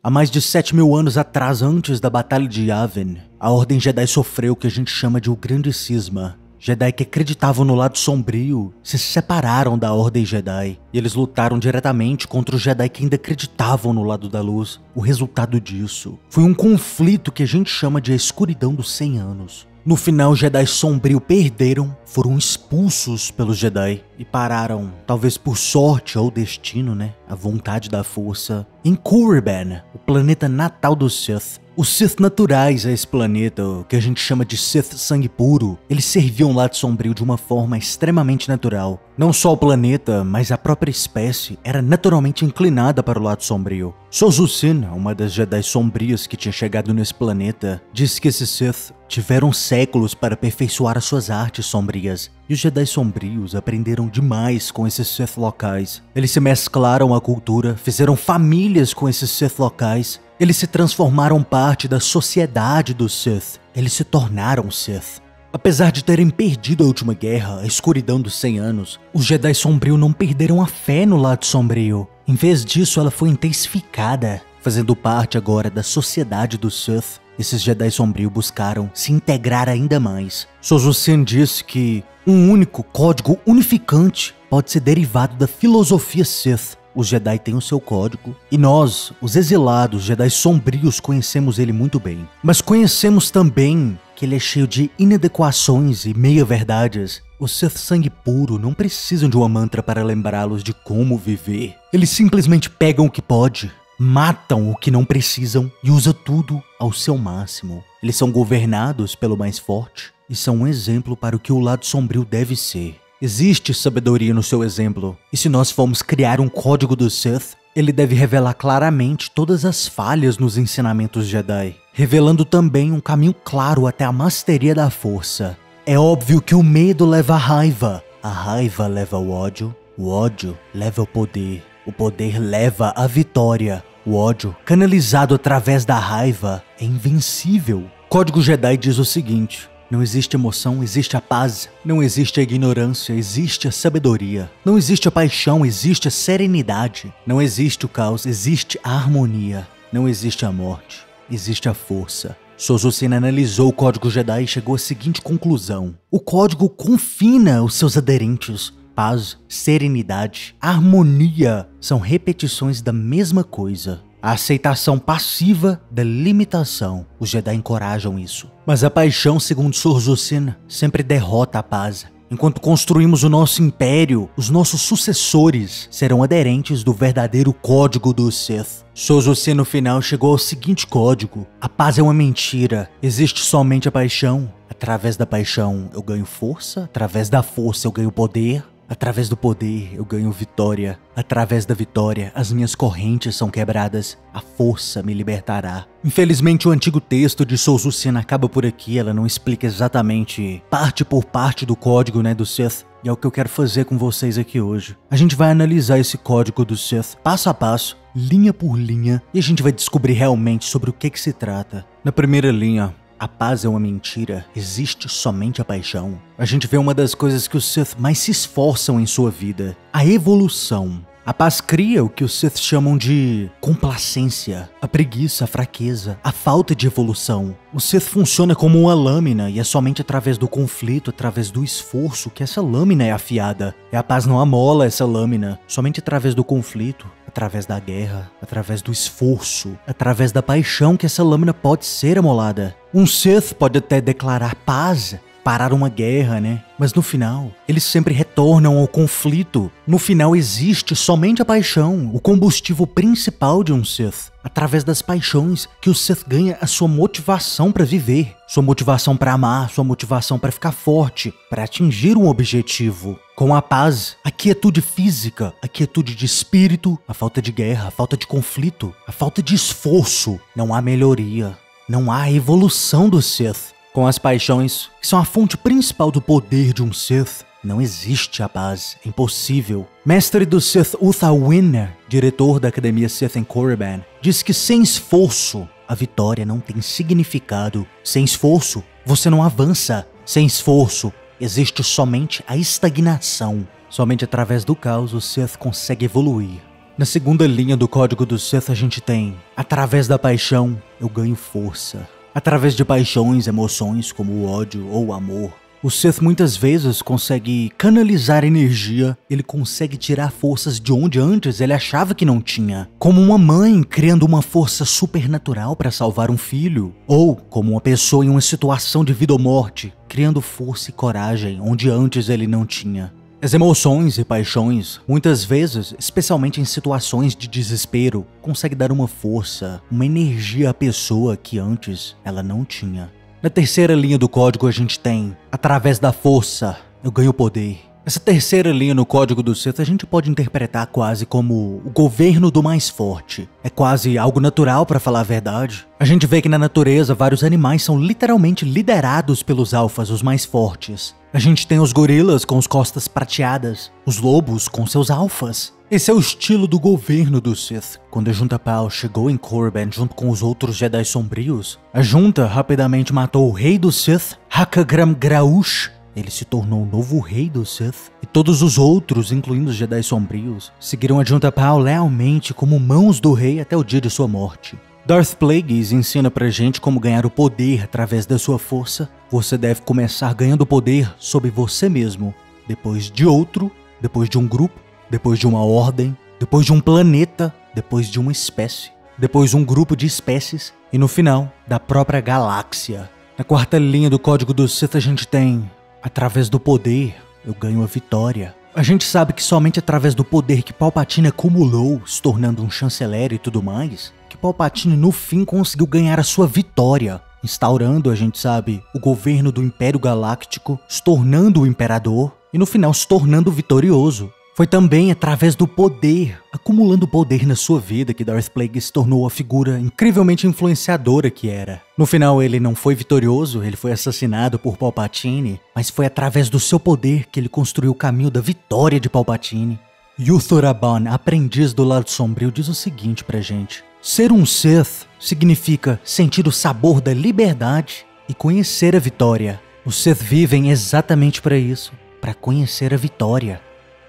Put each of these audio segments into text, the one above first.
Há mais de 7.000 anos atrás, antes da Batalha de Yavin, a Ordem Jedi sofreu o que a gente chama de o Grande Cisma. Jedi que acreditavam no lado sombrio se separaram da Ordem Jedi e eles lutaram diretamente contra os Jedi que ainda acreditavam no lado da luz. O resultado disso foi um conflito que a gente chama de a Escuridão dos 100 Anos. No final, os Jedi sombrios perderam, foram expulsos pelos Jedi e pararam, talvez por sorte ou destino, a vontade da força, em Korriban, o planeta natal dos Sith. Os Sith naturais a esse planeta, o que a gente chama de Sith sangue puro, eles serviam o lado sombrio de uma forma extremamente natural. Não só o planeta, mas a própria espécie era naturalmente inclinada para o lado sombrio. Sozusin, uma das Jedi sombrias que tinha chegado nesse planeta, disse que esses Sith tiveram séculos para aperfeiçoar as suas artes sombrias. E os Jedi sombrios aprenderam demais com esses Sith locais. Eles se mesclaram à cultura, fizeram famílias com esses Sith locais. Eles se transformaram parte da sociedade dos Sith. Eles se tornaram Sith. Apesar de terem perdido a última guerra, a escuridão dos 100 anos, os Jedi sombrios não perderam a fé no lado sombrio. Em vez disso, ela foi intensificada. Fazendo parte agora da sociedade dos Sith, esses Jedi sombrios buscaram se integrar ainda mais. Sozusin disse que um único código unificante pode ser derivado da filosofia Sith. Os Jedi têm o seu código, e nós, os exilados Jedi sombrios, conhecemos ele muito bem. Mas conhecemos também que ele é cheio de inadequações e meia-verdades. Os Sith sangue puro não precisam de uma mantra para lembrá-los de como viver. Eles simplesmente pegam o que pode, matam o que não precisam e usam tudo ao seu máximo. Eles são governados pelo mais forte e são um exemplo para o que o lado sombrio deve ser. Existe sabedoria no seu exemplo, e se nós formos criar um código do Sith, ele deve revelar claramente todas as falhas nos ensinamentos Jedi, revelando também um caminho claro até a masteria da força. É óbvio que o medo leva à raiva, a raiva leva ao ódio, o ódio leva ao poder, o poder leva à vitória. O ódio, canalizado através da raiva, é invencível. O Código Jedi diz o seguinte: não existe emoção, existe a paz. Não existe a ignorância, existe a sabedoria. Não existe a paixão, existe a serenidade. Não existe o caos, existe a harmonia. Não existe a morte, existe a força. Sozusin analisou o Código Jedi e chegou à seguinte conclusão: o código confina os seus aderentes. Paz, serenidade, harmonia são repetições da mesma coisa. A aceitação passiva da limitação. Os Jedi encorajam isso. Mas a paixão, segundo Sozusin, sempre derrota a paz. Enquanto construímos o nosso império, os nossos sucessores serão aderentes do verdadeiro código do Sith. Sozusin no final chegou ao seguinte código: a paz é uma mentira, existe somente a paixão. Através da paixão eu ganho força, através da força eu ganho poder. Através do poder, eu ganho vitória. Através da vitória, as minhas correntes são quebradas. A força me libertará. Infelizmente, o antigo texto de Sozusin acaba por aqui. Ela não explica exatamente parte por parte do código, do Sith. E é o que eu quero fazer com vocês aqui hoje. A gente vai analisar esse código do Sith passo a passo, linha por linha, e a gente vai descobrir realmente sobre o que se trata. Na primeira linha: a paz é uma mentira, existe somente a paixão. A gente vê uma das coisas que os Sith mais se esforçam em sua vida: a evolução. A paz cria o que os Sith chamam de complacência, a preguiça, a fraqueza, a falta de evolução. O Sith funciona como uma lâmina e é somente através do conflito, através do esforço, que essa lâmina é afiada. E a paz não amola essa lâmina, somente através do conflito, através da guerra, através do esforço, através da paixão que essa lâmina pode ser amolada. Um Sith pode até declarar paz, parar uma guerra, mas no final, eles sempre retornam ao conflito. No final existe somente a paixão, o combustível principal de um Sith. Através das paixões que o Sith ganha a sua motivação para viver, sua motivação para amar, sua motivação para ficar forte, para atingir um objetivo. Com a paz, a quietude física, a quietude de espírito, a falta de guerra, a falta de conflito, a falta de esforço, não há melhoria, não há evolução do Sith. Com as paixões, que são a fonte principal do poder de um Sith, não existe a paz, é impossível. Mestre do Sith Uther Winner, diretor da Academia Sith em Korriban, diz que sem esforço, a vitória não tem significado. Sem esforço, você não avança. Sem esforço, existe somente a estagnação. Somente através do caos o Sith consegue evoluir. Na segunda linha do código do Sith a gente tem: através da paixão, eu ganho força. Através de paixões, emoções como o ódio ou o amor, o Sith muitas vezes consegue canalizar energia, ele consegue tirar forças de onde antes ele achava que não tinha. Como uma mãe criando uma força supernatural para salvar um filho. Ou como uma pessoa em uma situação de vida ou morte, criando força e coragem onde antes ele não tinha. As emoções e paixões, muitas vezes, especialmente em situações de desespero, conseguem dar uma força, uma energia à pessoa que antes ela não tinha. Na terceira linha do código a gente tem: através da força, eu ganho poder. Essa terceira linha no código do Sith a gente pode interpretar quase como o governo do mais forte. É quase algo natural, para falar a verdade. A gente vê que na natureza vários animais são literalmente liderados pelos alfas, os mais fortes. A gente tem os gorilas com as costas prateadas, os lobos com seus alfas. Esse é o estilo do governo do Sith. Quando a Junta Pal chegou em Korriban junto com os outros Jedi sombrios, a Junta rapidamente matou o rei do Sith, Hakagram Graush. Ele se tornou o novo rei do Sith, e todos os outros, incluindo os Jedi sombrios, seguiram a Junta Pal lealmente como mãos do rei até o dia de sua morte. Darth Plagueis ensina pra gente como ganhar o poder através da sua força. Você deve começar ganhando poder sobre você mesmo, depois de outro, depois de um grupo, depois de uma ordem, depois de um planeta, depois de uma espécie, depois um grupo de espécies e no final, da própria galáxia. Na quarta linha do código do Sith a gente tem: através do poder, eu ganho a vitória. A gente sabe que somente através do poder que Palpatine acumulou, se tornando um chanceler e tudo mais, que Palpatine no fim conseguiu ganhar a sua vitória, instaurando, a gente sabe, o governo do Império Galáctico, se tornando o Imperador e no final se tornando vitorioso. Foi também através do poder, acumulando poder na sua vida, que Darth Plagueis se tornou a figura incrivelmente influenciadora que era. No final ele não foi vitorioso, ele foi assassinado por Palpatine, mas foi através do seu poder que ele construiu o caminho da vitória de Palpatine. Yuthor Aban, aprendiz do lado sombrio, diz o seguinte pra gente: ser um Sith significa sentir o sabor da liberdade e conhecer a vitória. Os Sith vivem exatamente para isso, para conhecer a vitória.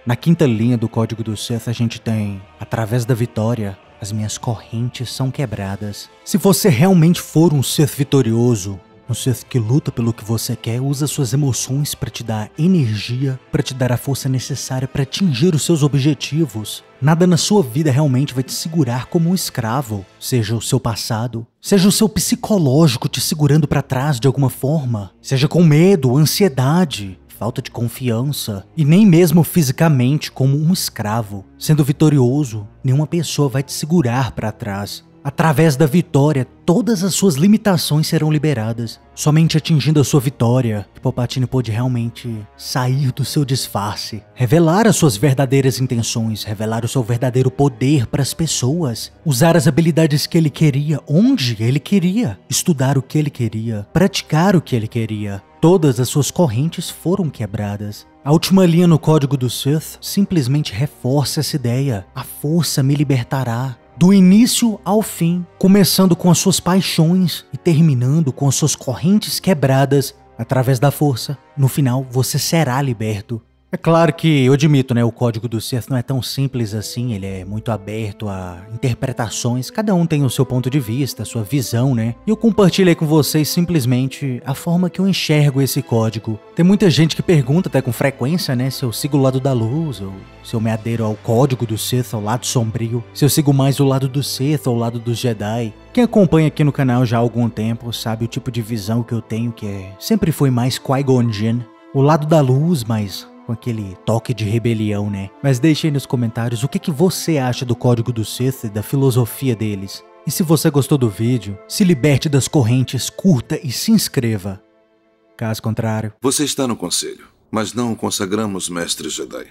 Na quinta linha do código do Sith a gente tem: através da vitória, as minhas correntes são quebradas. Se você realmente for um Sith vitorioso, um Sith que luta pelo que você quer, usa suas emoções para te dar energia, para te dar a força necessária para atingir os seus objetivos. Nada na sua vida realmente vai te segurar como um escravo, seja o seu passado, seja o seu psicológico te segurando para trás de alguma forma, seja com medo, ansiedade, falta de confiança, e nem mesmo fisicamente como um escravo. Sendo vitorioso, nenhuma pessoa vai te segurar para trás. Através da vitória, todas as suas limitações serão liberadas. Somente atingindo a sua vitória, Palpatine pôde realmente sair do seu disfarce, revelar as suas verdadeiras intenções, revelar o seu verdadeiro poder para as pessoas, usar as habilidades que ele queria, onde ele queria, estudar o que ele queria, praticar o que ele queria. Todas as suas correntes foram quebradas. A última linha no código do Sith simplesmente reforça essa ideia: a força me libertará. Do início ao fim, começando com as suas paixões e terminando com as suas correntes quebradas através da força. No final, você será liberto. É claro que eu admito, né, o código do Sith não é tão simples assim, ele é muito aberto a interpretações, cada um tem o seu ponto de vista, a sua visão, né? E eu compartilhei com vocês simplesmente a forma que eu enxergo esse código. Tem muita gente que pergunta até com frequência, né, se eu sigo o lado da luz, ou se eu me adero ao código do Sith, ao lado sombrio, se eu sigo mais o lado do Sith ou o lado dos Jedi. Quem acompanha aqui no canal já há algum tempo sabe o tipo de visão que eu tenho, que sempre foi mais Qui-Gon Jinn, o lado da luz, mas com aquele toque de rebelião, né? Mas deixe aí nos comentários o que você acha do código do Sith e da filosofia deles. E se você gostou do vídeo, se liberte das correntes, curta e se inscreva. Caso contrário... Você está no conselho, mas não consagramos mestres Jedi.